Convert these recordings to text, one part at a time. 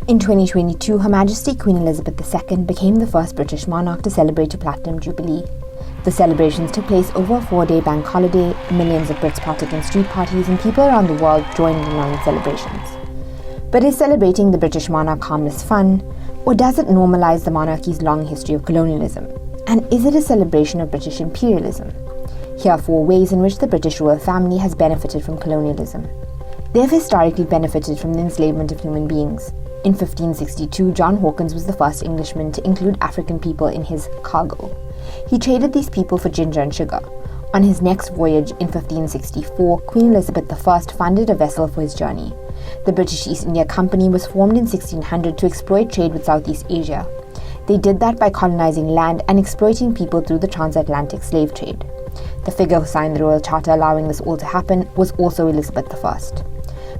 In 2022, Her Majesty Queen Elizabeth II became the first British monarch to celebrate a Platinum Jubilee. The celebrations took place over a 4-day bank holiday. Millions of Brits partook in street parties and people around the world joined in on the celebrations. But is celebrating the British monarch harmless fun, or does it normalise the monarchy's long history of colonialism? And is it a celebration of British imperialism? Here are 4 ways in which the British royal family has benefited from colonialism. They have historically benefited from the enslavement of human beings. In 1562, John Hawkins was the first Englishman to include African people in his cargo. He traded these people for ginger and sugar. On his next voyage in 1564, Queen Elizabeth I funded a vessel for his journey. The British East India Company was formed in 1600 to exploit trade with Southeast Asia. They did that by colonizing land and exploiting people through the transatlantic slave trade. The figure who signed the Royal Charter allowing this all to happen was also Elizabeth I.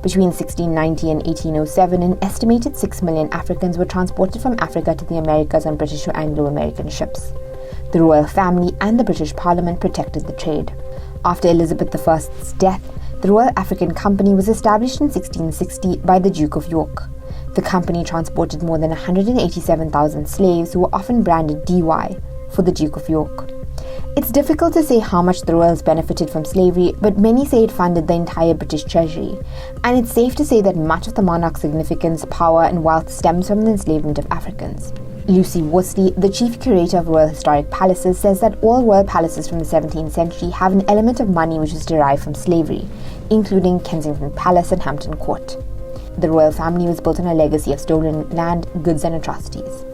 Between 1690 and 1807, an estimated 6 million Africans were transported from Africa to the Americas on British or Anglo-American ships. The royal family and the British Parliament protected the trade. After Elizabeth I's death, the Royal African Company was established in 1660 by the Duke of York. The company transported more than 187,000 slaves who were often branded DY for the Duke of York. It's difficult to say how much the royals benefited from slavery, but many say it funded the entire British treasury, and it's safe to say that much of the monarch's significance, power and wealth stems from the enslavement of Africans. Lucy Worsley, the chief curator of Royal Historic Palaces, says that all royal palaces from the 17th century have an element of money which is derived from slavery, including Kensington Palace and Hampton Court. The royal family was built on a legacy of stolen land, goods and atrocities.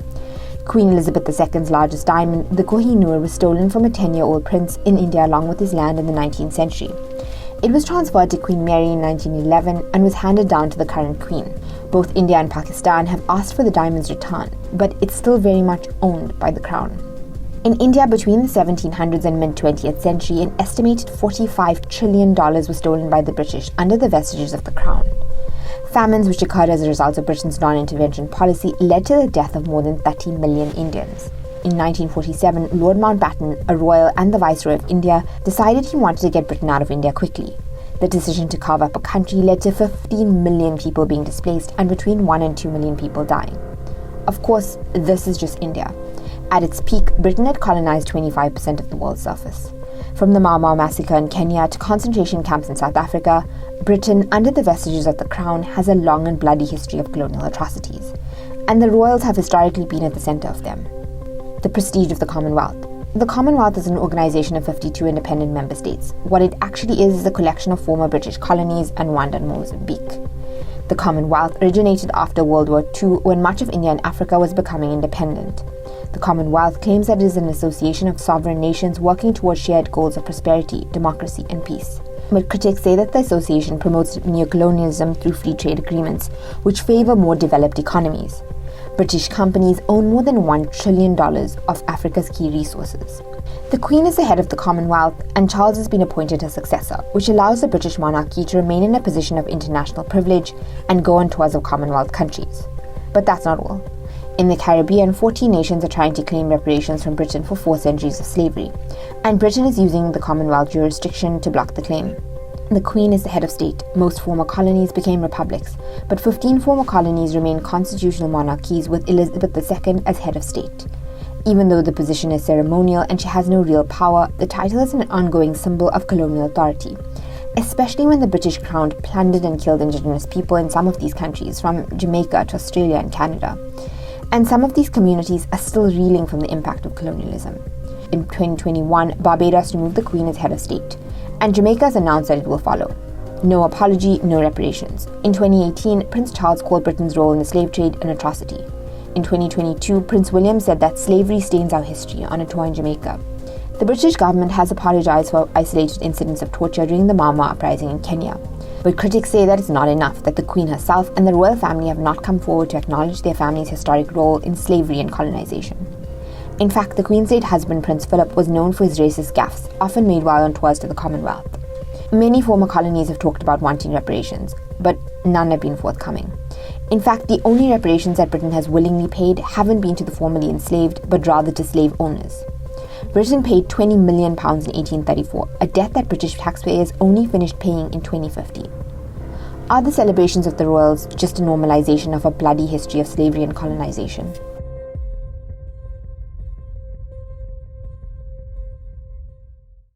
Queen Elizabeth II's largest diamond, the Koh-i-Noor, was stolen from a 10-year-old prince in India along with his land in the 19th century. It was transferred to Queen Mary in 1911 and was handed down to the current queen. Both India and Pakistan have asked for the diamond's return, but it's still very much owned by the crown. In India, between the 1700s and mid-20th century, an estimated $45 trillion was stolen by the British under the vestiges of the crown. Famines which occurred as a result of Britain's non-intervention policy led to the death of more than 30 million Indians. In 1947, Lord Mountbatten, a royal and the Viceroy of India, decided he wanted to get Britain out of India quickly. The decision to carve up a country led to 15 million people being displaced and between 1 and 2 million people dying. Of course, this is just India. At its peak, Britain had colonized 25% of the world's surface. From the Mau Mau massacre in Kenya to concentration camps in South Africa, Britain, under the vestiges of the crown, has a long and bloody history of colonial atrocities, and the royals have historically been at the center of them. The prestige of the Commonwealth. The Commonwealth is an organization of 52 independent member states. What it actually is a collection of former British colonies and Rwanda and Mozambique. The Commonwealth originated after World War II when much of India and Africa was becoming independent. The Commonwealth claims that it is an association of sovereign nations working towards shared goals of prosperity, democracy and peace. But critics say that the association promotes neocolonialism through free trade agreements, which favor more developed economies. British companies own more than $1 trillion of Africa's key resources. The Queen is the head of the Commonwealth, and Charles has been appointed her successor, which allows the British monarchy to remain in a position of international privilege and go on tours of Commonwealth countries. But that's not all. In the Caribbean, 14 nations are trying to claim reparations from Britain for 4 centuries of slavery, and Britain is using the Commonwealth jurisdiction to block the claim. The Queen is the head of state. Most former colonies became republics, but 15 former colonies remain constitutional monarchies with Elizabeth II as head of state. Even though the position is ceremonial and she has no real power, the title is an ongoing symbol of colonial authority, especially when the British Crown plundered and killed indigenous people in some of these countries, from Jamaica to Australia and Canada. And some of these communities are still reeling from the impact of colonialism. In 2021, Barbados removed the Queen as head of state, and Jamaica has announced that it will follow. No apology, no reparations. In 2018, Prince Charles called Britain's role in the slave trade an atrocity. In 2022, Prince William said that slavery stains our history on a tour in Jamaica. The British government has apologized for isolated incidents of torture during the Mau Mau uprising in Kenya. But critics say that it's not enough, that the Queen herself and the royal family have not come forward to acknowledge their family's historic role in slavery and colonization. In fact, the Queen's late husband, Prince Philip, was known for his racist gaffes, often made while on tours to the Commonwealth. Many former colonies have talked about wanting reparations, but none have been forthcoming. In fact, the only reparations that Britain has willingly paid haven't been to the formerly enslaved, but rather to slave owners. Britain paid £20 million in 1834, a debt that British taxpayers only finished paying in 2050. Are the celebrations of the royals just a normalization of a bloody history of slavery and colonization?